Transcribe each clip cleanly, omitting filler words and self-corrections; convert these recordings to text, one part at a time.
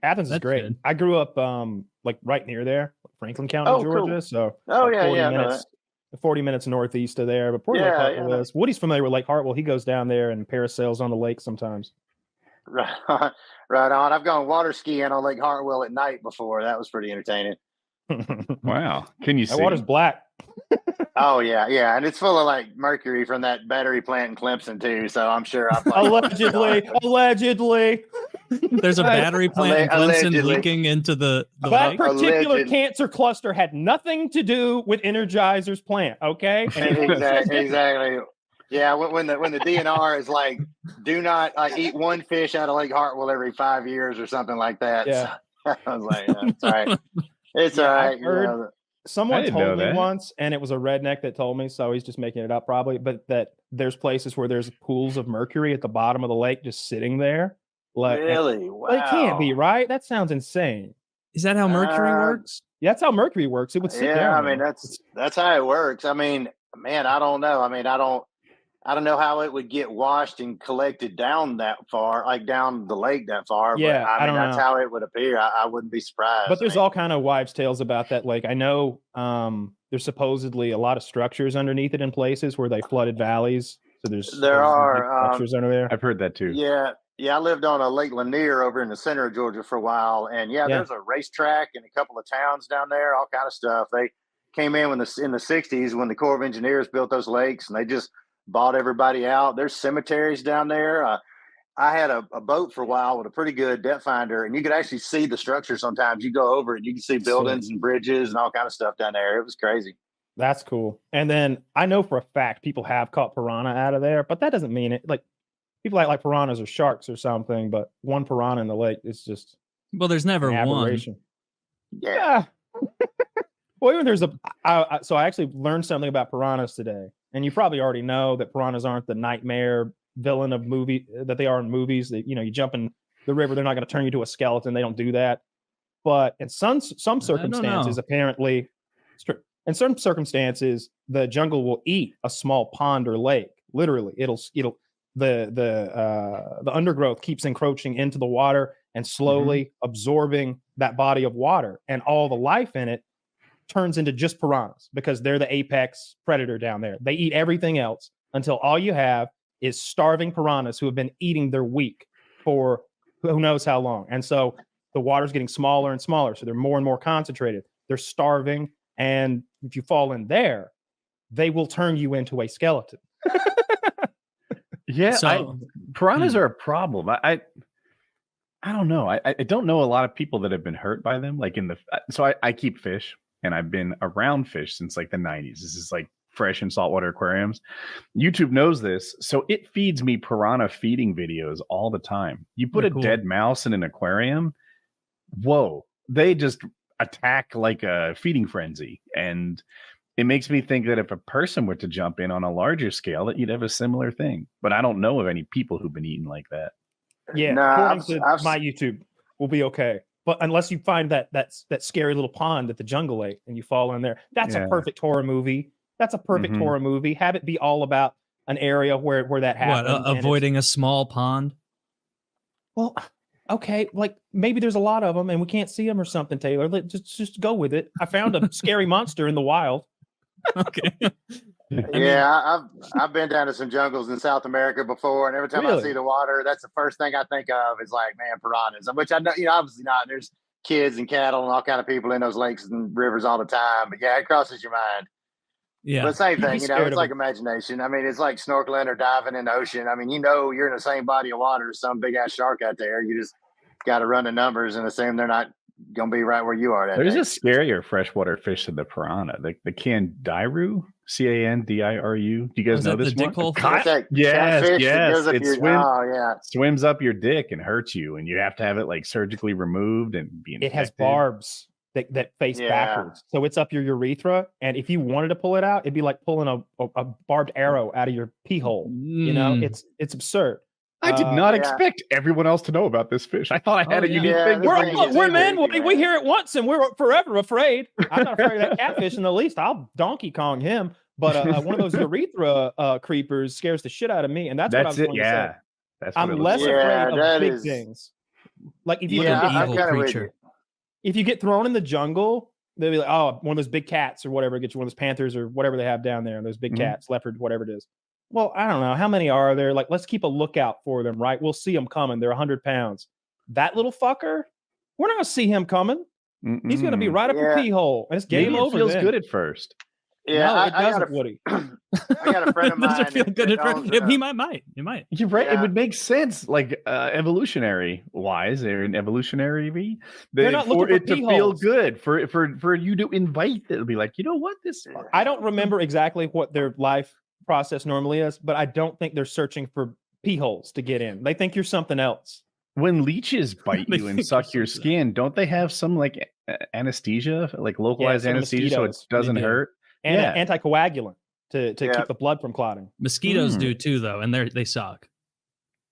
Athens is great. Good. I grew up like right near there, Franklin County, Georgia. Cool. So Oh, like yeah, 40 yeah, minutes, 40 minutes northeast of there. But Port Lake Yeah, Hartwell is. Woody's familiar with Lake Hartwell. He goes down there and parasails on the lake sometimes. Right on. Right on. I've gone water skiing on Lake Hartwell at night before. That was pretty entertaining. Wow. Can you see? That water's black. Oh, yeah, yeah. And it's full of like mercury from that battery plant in Clemson, too. So I'm sure I've allegedly. There's a battery plant in Clemson Allegedly. leaking into the That lake. particular Alleged. cancer cluster had nothing to do with Energizer's plant, okay? Exactly. Yeah, when the DNR is like, do not eat one fish out of Lake Hartwell every 5 years or something like that. Yeah. So, I was like, it's all right. It's all right. I heard someone didn't know told me that. once, and it was a redneck that told me, so he's just making it up probably, but that there's places where there's pools of mercury at the bottom of the lake just sitting there. Like, really? Wow. It can't be, right? That sounds insane. Is that how mercury works? Yeah, that's how mercury works. It would sit there. Yeah, I mean, that's how it works. I mean, man, I don't know. I mean, I don't know how it would get washed and collected down that far, like down the lake that far. Yeah, but I mean, that's know. how it would appear. I wouldn't be surprised. But there's all kind of wives' tales about that lake. I know there's supposedly a lot of structures underneath it in places where they flooded valleys. So there are structures under there. I've heard that too. Yeah. I lived on a Lake Lanier over in the center of Georgia for a while, and there's a racetrack and a couple of towns down there, all kind of stuff. They came in the 60s when the Corps of Engineers built those lakes, and they just bought everybody out. There's cemeteries down there. I had a boat for a while with a pretty good depth finder, and you could actually see the structure sometimes. You go over it, you can see buildings and bridges and all kind of stuff down there. It was crazy. That's cool. And then I know for a fact people have caught piranha out of there, but that doesn't mean it. Like people act like piranhas are sharks or something, but one piranha in the lake is just there's never an one. aberration. Yeah. Well, even there's so I actually learned something about piranhas today. And you probably already know that piranhas aren't the nightmare villain of movie that they are in movies. That you jump in the river, they're not going to turn you to a skeleton. They don't do that. But in some circumstances, apparently, in certain circumstances, the jungle will eat a small pond or lake. Literally, the undergrowth keeps encroaching into the water and slowly absorbing that body of water, and all the life in it turns into just piranhas because they're the apex predator down there. They eat everything else until all you have is starving piranhas who have been eating their week for who knows how long. And so the water's getting smaller and smaller. So they're more and more concentrated. They're starving. And if you fall in there, they will turn you into a skeleton. Yeah. Piranhas are a problem. I don't know. I don't know a lot of people that have been hurt by them. Like I keep fish. And I've been around fish since like the 90s. This is like fresh and saltwater aquariums. YouTube knows this. So it feeds me piranha feeding videos all the time. You put a dead mouse in an aquarium. Whoa. They just attack like a feeding frenzy. And it makes me think that if a person were to jump in on a larger scale, that you'd have a similar thing. But I don't know of any people who've been eaten like that. Yeah. According to my YouTube, we'll be okay. But unless you find that scary little pond that the jungle ate and you fall in there, that's a perfect horror movie. That's a perfect horror movie. Have it be all about an area where that happens. What, avoiding a small pond? Well, okay, like maybe there's a lot of them and we can't see them or something, Taylor. Just go with it. I found a scary monster in the wild. Okay. I've been down to some jungles in South America before, and every time I see the water, that's the first thing I think of is like, man, piranhas. Which I know, obviously not. There's kids and cattle and all kind of people in those lakes and rivers all the time. But yeah, it crosses your mind. Yeah, but same thing, it's like imagination. I mean, it's like snorkeling or diving in the ocean. I mean, you're in the same body of water as some big ass shark out there. You just got to run the numbers and assume they're not gonna be right where you are. There's a scarier freshwater fish than the piranha, the candiru, Candiru. Do you guys know this one? Yes. It swims up your dick and hurts you, and you have to have it like surgically removed and be infected. It has barbs that face backwards, so it's up your urethra. And if you wanted to pull it out, it'd be like pulling a barbed arrow out of your pee hole. It's absurd. I did not expect everyone else to know about this fish. I thought I had a unique thing. We're men. We hear it once and we're forever afraid. I'm not afraid of that catfish in the least. I'll Donkey Kong him. But one of those urethra creepers scares the shit out of me. And that's what I was going to say. I'm less afraid of big things. Like if you Yeah, look at I'm evil kind of with creature. you. if you get thrown in the jungle, they'll be like, oh, one of those big cats or whatever, get you one of those panthers or whatever they have down there, those big cats, leopard, whatever it is. Well, I don't know. How many are there? Like, let's keep a lookout for them, right? We'll see them coming. They're 100 pounds. That little fucker, we're not going to see him coming. He's going to be right up your pee hole. And it's game Maybe over. it feels then. good at first. Yeah, No, it I doesn't, got Woody. I got a friend of mine. Does it feel good? that owns He might. You're right. Yeah. It would make sense, like evolutionary wise, or in evolutionary, They're not for looking it for to pee feel holes. good, for you to invite it. It'll be like, you know what, this. I don't remember exactly what their life process normally is, but I don't think they're searching for pee holes to get in. They think you're something else. When leeches bite They you and think suck you're your something. skin, don't they have some like anesthesia, like localized some anesthesia, so it mosquitoes. doesn't They do. hurt? And Yeah. an anticoagulant to keep the blood from clotting. Mosquitoes do too, though, and they suck.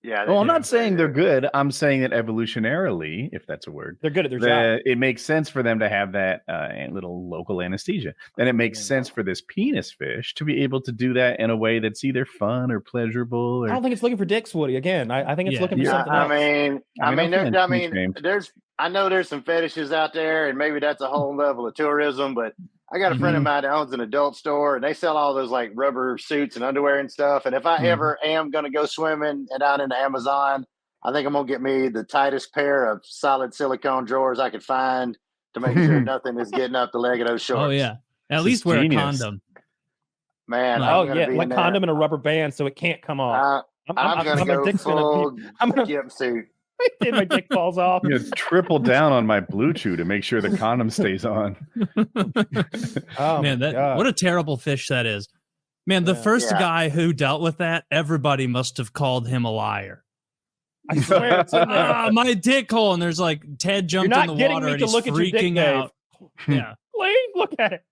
Yeah. Well, I'm they not do. saying they're good. I'm saying that evolutionarily, if that's a word, They're good at their job. it makes sense for them to have that little local anesthesia. And it makes sense for this penis fish to be able to do that in a way that's either fun or pleasurable. Or I don't think it's looking for dicks, Woody. Again, I think it's Yeah. looking for Yeah, something else. I mean, I know there's some fetishes out there, and maybe that's a whole level of tourism. But I got a friend of mine that owns an adult store, and they sell all those like rubber suits and underwear and stuff. And if I ever am going to go swimming and down in the Amazon, I think I'm gonna get me the tightest pair of solid silicone drawers I could find to make sure nothing is getting up the leg of those shorts. Oh yeah, at This least is wear genius. a condom. Man. Like- I'm Oh gonna yeah, be like in there. condom and a rubber band, so it can't come off. I'm gonna my go dick's gonna full be. I'm gonna. gimp suit. My dick falls off. I'm gonna triple down on my Blue Chew to make sure the condom stays on. Oh Man, my God. what a terrible fish that is. Man, the Yeah. first Yeah. guy who dealt with that, everybody must have called him a liar. I swear it's in there. Ah, my dick hole, and there's like Ted You're jumped not in the getting water me and to he's look at your dick, freaking Dave. out. Yeah, Lee, look at it.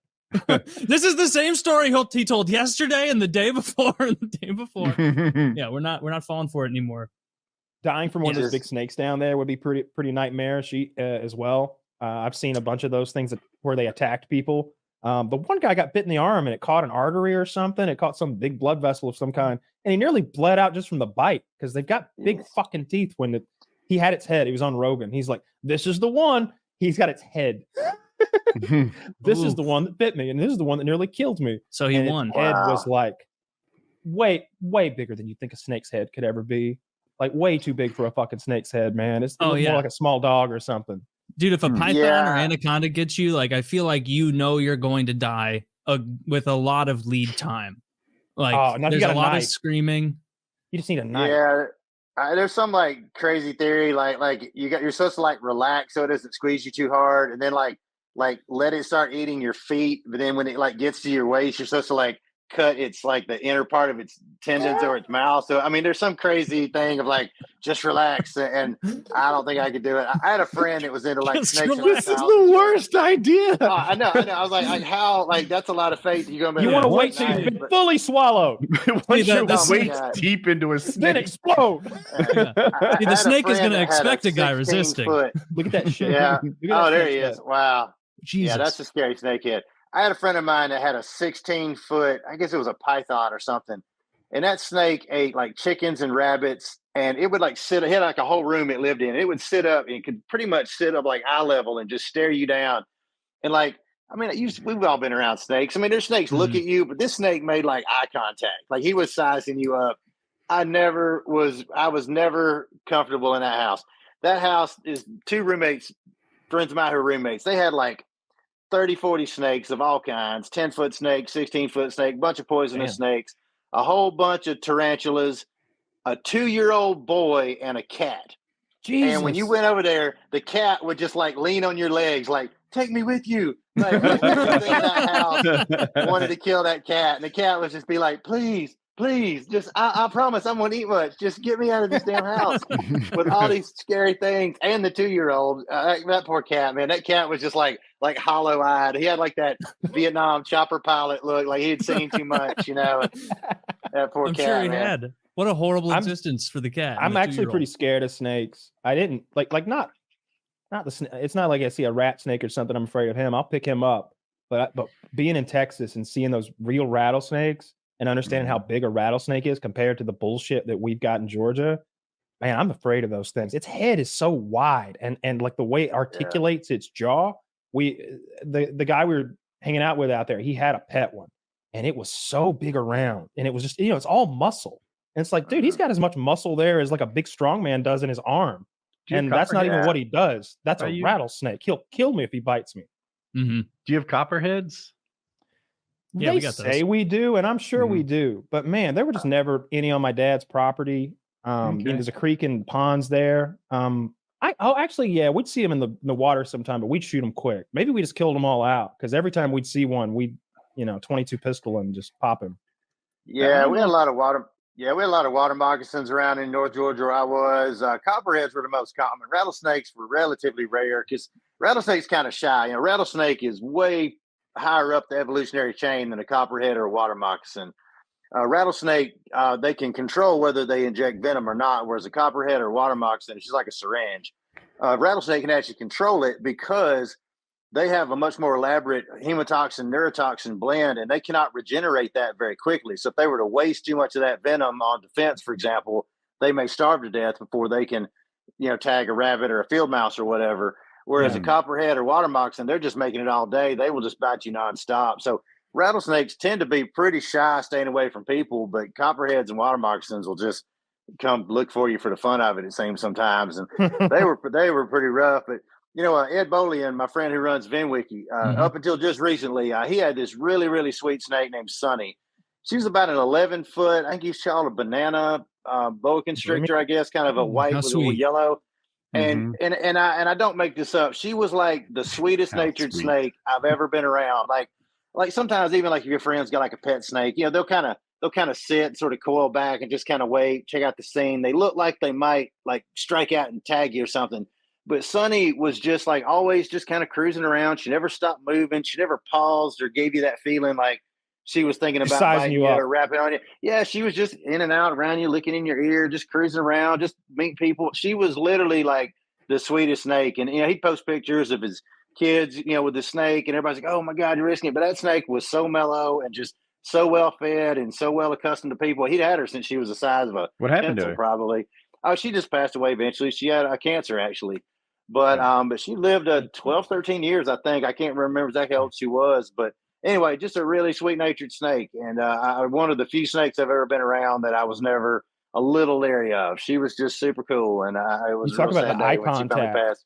this is the same story he told yesterday and the day before and the day before. Yeah, we're not falling for it anymore. Dying from one of those Jesus. big snakes down there would be pretty nightmarish as well. I've seen a bunch of those things where they attacked people. The one guy got bit in the arm and it caught an artery or something. It caught some big blood vessel of some kind, and he nearly bled out just from the bite because they've got big fucking teeth. When he had its head, he was on Rogan. He's like, "This is the one." He's got its head. This is Ooh. the one that bit me, and this is the one that nearly killed me. So he And its won. head Wow. was like way bigger than you think a snake's head could ever be. Like way too big for a fucking snake's head, man. It Oh, looked yeah. more like a small dog or something. Dude, if a python Yeah. or anaconda gets you, like I feel like you're going to die with a lot of lead time. Like Oh, now if you there's got a a lot knife. of screaming. You just need a knife. Yeah. There's some like crazy theory, like you're supposed to like relax so it doesn't squeeze you too hard, and then like let it start eating your feet. But then when it like gets to your waist, you're supposed to like cut its like the inner part of its tendons or its mouth. So I mean, there's some crazy thing of like just relax, and I don't think I could do it. I had a friend that was into like Just snakes. in relax. his This is house the and shit. worst idea. Oh, I know. I was like how like that's a lot of faith. You're gonna be You like, want to "What wait till night?" you've been But- fully swallowed, Once the- you're the snake- waist deep into a then snake. explode. Yeah. I See, the had a snake is friend gonna that had expect a guy 16 resisting. foot- Look at that shit. Yeah. Look at that Oh, there snake's he is. head. Wow. Jesus. Yeah, that's a scary snakehead. I had a friend of mine that had a 16-foot, I guess it was a python or something. And that snake ate like chickens and rabbits. And it would like it had like a whole room it lived in. It would sit up and it could pretty much sit up like eye level and just stare you down. And like, I mean, we've all been around snakes. I mean, there's snakes look at you, but this snake made like eye contact. Like he was sizing you up. I was never comfortable in that house. That house is two roommates, friends of mine who are roommates. They had like 30, 40 snakes of all kinds, 10-foot snake, 16-foot snake, bunch of poisonous snakes, a whole bunch of tarantulas, a 2-year-old boy, and a cat. Jesus. And when you went over there, the cat would just like lean on your legs, like, take me with you. Like, everything in that house wanted to kill that cat. And the cat would just be like, please, just, I promise I'm going to eat much. Just get me out of this damn house with all these scary things. And the 2-year-old, that poor cat, man, that cat was just like hollow eyed. He had like that Vietnam chopper pilot look, like he had seen too much, you know. That poor I'm cat. sure he man. had. What a horrible I'm- existence for the cat. and I'm the actually 2-year-old. pretty scared of snakes. I didn't like not the. It's not like I see a rat snake or something. I'm afraid of him. I'll pick him up. But being in Texas and seeing those real rattlesnakes and understanding how big a rattlesnake is compared to the bullshit that we've got in Georgia, man, I'm afraid of those things. Its head is so wide, and like the way it articulates its jaw. The guy we were hanging out with out there, he had a pet one, and it was so big around, and it was just, it's all muscle. And it's like, dude, he's got as much muscle there as like a big strong man does in his arm. And that's not even what he does. That's a rattlesnake. He'll kill me if he bites me. Mm-hmm. Do you have copperheads? Yeah, they we got say those. we do, and I'm sure we do. But man, there were just never any on my dad's property. There's a creek and ponds there. Actually, we'd see them in the water sometime, but we'd shoot them quick. Maybe we just killed them all out, because every time we'd see one, we'd 22 pistol and just pop him. Yeah, we had a lot of water. Yeah, we had a lot of water moccasins around in North Georgia where I was. Copperheads were the most common. Rattlesnakes were relatively rare because rattlesnake's kind of shy. Rattlesnake is way higher up the evolutionary chain than a copperhead or a water moccasin. Rattlesnake, they can control whether they inject venom or not, whereas a copperhead or water moccasin is just like a syringe. Rattlesnake can actually control it because they have a much more elaborate hemotoxin, neurotoxin blend, and they cannot regenerate that very quickly. So if they were to waste too much of that venom on defense, for example, they may starve to death before they can, tag a rabbit or a field mouse or whatever. Whereas a copperhead or water moccasin, they're just making it all day. They will just bite you nonstop. So rattlesnakes tend to be pretty shy, staying away from people, but copperheads and water moccasins will just come look for you for the fun of it, it seems sometimes. And they were pretty rough. But Ed Bolian, my friend who runs VinWiki, up until just recently, he had this really, really sweet snake named Sunny. She was about an 11-foot, I think he's called a banana boa constrictor, I guess, kind of a white with a little yellow. And I don't make this up. She was like the sweetest natured snake I've ever been around. Like sometimes even like if your friends got like a pet snake, they'll kind of sit, sort of coil back and just kind of wait, check out the scene. They look like they might like strike out and tag you or something. But Sunny was just like always just kind of cruising around. She never stopped moving. She never paused or gave you that feeling like she was thinking about biting you or wrapping on you. Yeah, she was just in and out around you, licking in your ear, just cruising around, just meeting people. She was literally like the sweetest snake. And, he'd post pictures of his kids, with the snake, and everybody's like, oh my God, you're risking it. But that snake was so mellow and just so well fed and so well accustomed to people. He'd had her since she was the size of a pencil, probably. Oh, she just passed away eventually. She had a cancer, actually. But she lived 12, 13 years, I think. I can't remember exactly how old she was. But anyway, just a really sweet-natured snake. And one of the few snakes I've ever been around that I was never a little leery of. She was just super cool. And it was you talk about the eye contact.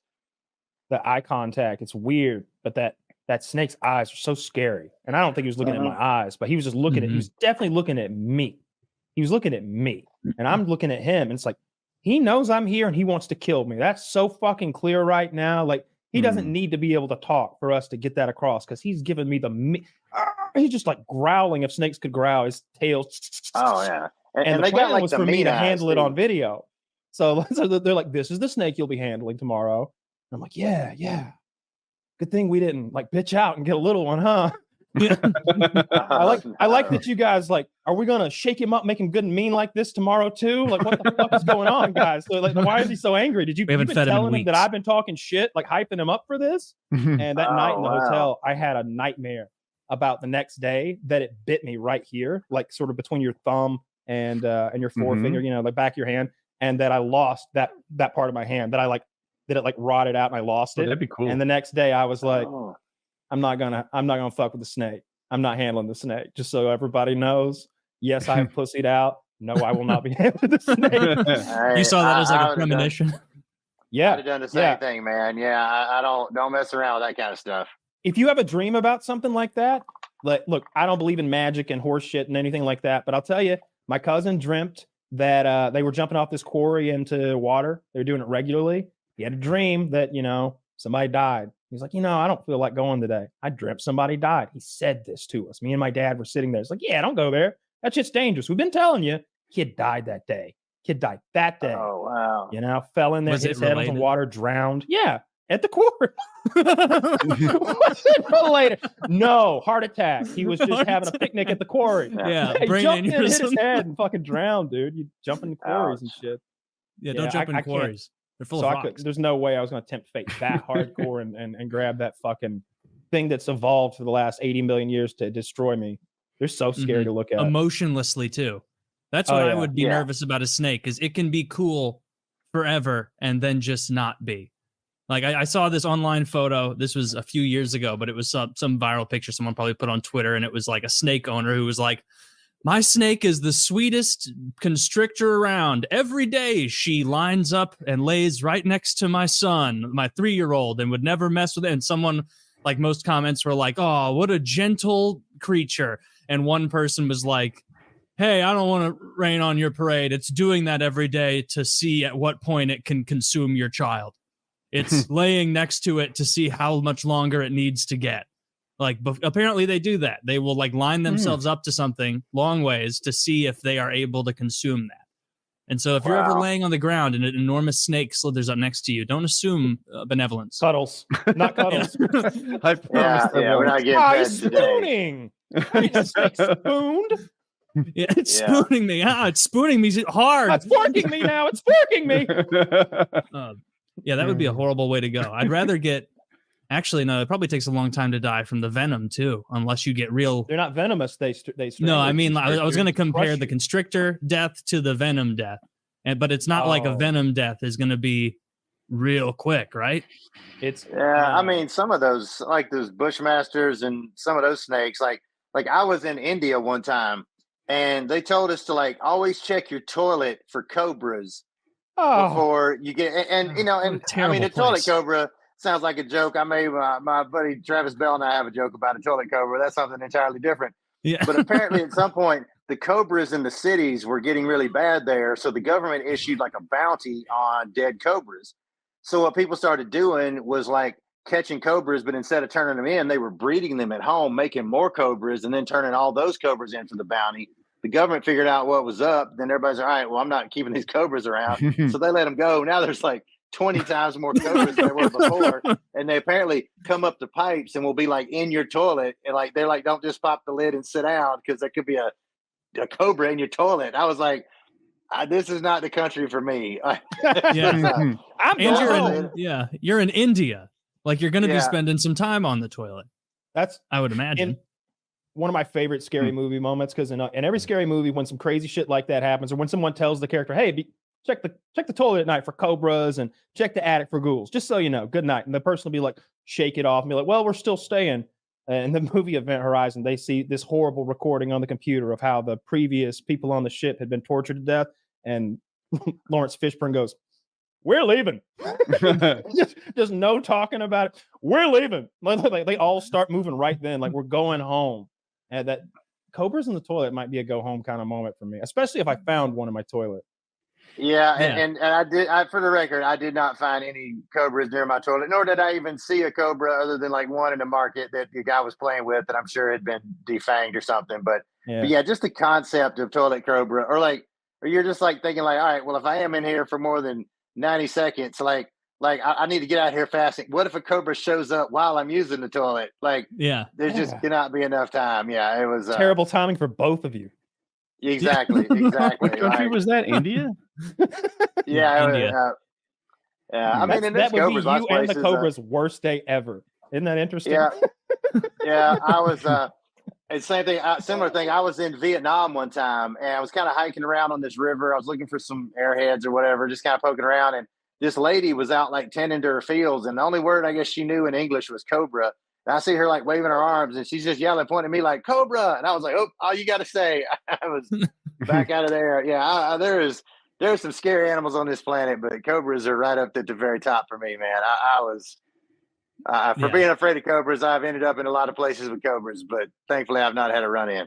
The eye contact. It's weird, but that snake's eyes are so scary. And I don't think he was looking at my eyes, but he was just looking at, he was definitely looking at me. He was looking at me. And I'm looking at him. And it's like, he knows I'm here and he wants to kill me. That's so fucking clear right now. Like, he doesn't need to be able to talk for us to get that across, because he's giving me he's just like growling. If snakes could growl, his tail. Oh, yeah. And the plan was for me to handle it on video. So they're like, this is the snake you'll be handling tomorrow. I'm like, yeah. Good thing we didn't like bitch out and get a little one, huh? I like that you guys like, are we gonna shake him up, make him good and mean like this tomorrow too? Like, what the fuck is going on, guys? So like, why is he so angry? Did you been telling him that I've been talking shit, like hyping him up for this? And that night in the hotel, I had a nightmare about the next day that it bit me right here, like sort of between your thumb and your forefinger, like back of your hand, and that I lost that part of my hand, that it like rotted out and I lost it. That'd be cool. And the next day I was like, I'm not gonna fuck with the snake. I'm not handling the snake. Just so everybody knows. Yes, I have pussied out. No, I will not be handling the snake. You saw that as like a premonition. Yeah, I'd have done the same thing, man. Yeah, I don't mess around with that kind of stuff. If you have a dream about something like that, like, look, I don't believe in magic and horse shit and anything like that, but I'll tell you, my cousin dreamt that they were jumping off this quarry into water. They were doing it regularly. He had a dream that, somebody died. He's like, I don't feel like going today. I dreamt somebody died. He said this to us. Me and my dad were sitting there. It's like, yeah, don't go there. That shit's dangerous. We've been telling you. Kid died that day. Oh, wow. Fell in there, hit his head on the water, drowned. Yeah, at the quarry. Was it related? No, heart attack. He was just having a picnic at the quarry. Yeah, he jumped in, hit his head, and fucking drowned, dude. You jump in quarries and shit. Yeah, don't jump in quarries. They're full of rocks. There's no way I was going to tempt fate that hardcore and grab that fucking thing that's evolved for the last 80 million years to destroy me. They're so scary to look at. Emotionlessly too. That's what I would be nervous about a snake, because it can be cool forever and then just not be. Like I saw this online photo. This was a few years ago, but it was some viral picture someone probably put on Twitter, and it was like a snake owner who was like, my snake is the sweetest constrictor around. Every day she lines up and lays right next to my son, my 3-year-old, and would never mess with it. And someone, like, most comments were like, oh, what a gentle creature. And one person was like, hey, I don't want to rain on your parade. It's doing that every day to see at what point it can consume your child. It's laying next to it to see how much longer it needs to get. Like, apparently they do that. They will like line themselves up to something long ways to see if they are able to consume that. And so if you're ever laying on the ground and an enormous snake slithers up next to you, don't assume benevolence. Cuddles, not cuddles. I promise. We're not getting fed today. Spooning. Snake spooned. Yeah, it's spooning me. It's spooning me hard. It's forking me now. It's forking me. Yeah, that would be a horrible way to go. I'd rather get. Actually, no. It probably takes a long time to die from the venom too, unless you get real. They're not venomous. They No, I mean, I was going to compare the constrictor death to the venom death, but it's not like a venom death is going to be real quick, right? It's I mean, some of those, like those bushmasters and some of those snakes, like I was in India one time, and they told us to like always check your toilet for cobras before you get, and you know, and I mean, the toilet cobra sounds like a joke. I made my buddy Travis Bell and I have a joke about a toilet cobra. That's something entirely different. Yeah. But apparently at some point, the cobras in the cities were getting really bad there. So the government issued like a bounty on dead cobras. So what people started doing was like catching cobras, but instead of turning them in, they were breeding them at home, making more cobras, and then turning all those cobras in for the bounty. The government figured out what was up. Then everybody's all right, well, I'm not keeping these cobras around. So they let them go. Now there's like 20 times more cobras than there were before, and they apparently come up the pipes and will be like in your toilet, and like they're like, don't just pop the lid and sit down because there could be a cobra in your toilet. I was like, this is not the country for me. You're in India, like you're going to be spending some time on the toilet. That's I would imagine one of my favorite scary movie moments, because in every scary movie, when some crazy shit like that happens, or when someone tells the character, hey, check the toilet at night for cobras and check the attic for ghouls, just so you know, good night. And the person will be like, shake it off and be like, well, we're still staying. And the movie Event Horizon, they see this horrible recording on the computer of how the previous people on the ship had been tortured to death. And Lawrence Fishburne goes, we're leaving. just no talking about it. We're leaving. Like, they all start moving right then. Like, we're going home. And that cobras in the toilet might be a go home kind of moment for me, especially if I found one in my toilet. And I for the record, I did not find any cobras near my toilet, nor did I even see a cobra other than like one in the market that the guy was playing with that I'm sure had been defanged or something. But just the concept of toilet cobra, or you're just like thinking like, all right, well, if I am in here for more than 90 seconds, like I need to get out of here fast. What if a cobra shows up while I'm using the toilet? There's just cannot be enough time. Yeah, it was terrible timing for both of you. Exactly. What country was that? India? India. I mean, that would be you and the cobra's worst day ever. Isn't that interesting? Yeah. I was same thing, similar thing. I was in Vietnam one time, and I was kind of hiking around on this river. I was looking for some airheads or whatever, just kind of poking around, and this lady was out like tending to her fields, and the only word I guess she knew in English was cobra. And I see her like waving her arms, and she's just yelling, pointing at me like cobra. And I was like, oh, all you got to say. I was back out of there. Yeah, there's some scary animals on this planet, but cobras are right up at the very top for me, man. I was being afraid of cobras, I've ended up in a lot of places with cobras, but thankfully I've not had a run in.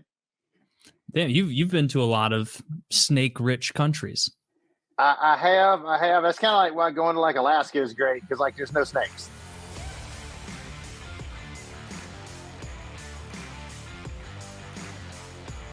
Damn, you've been to a lot of snake-rich countries. I have. That's kind of like why going to like Alaska is great, because like there's no snakes.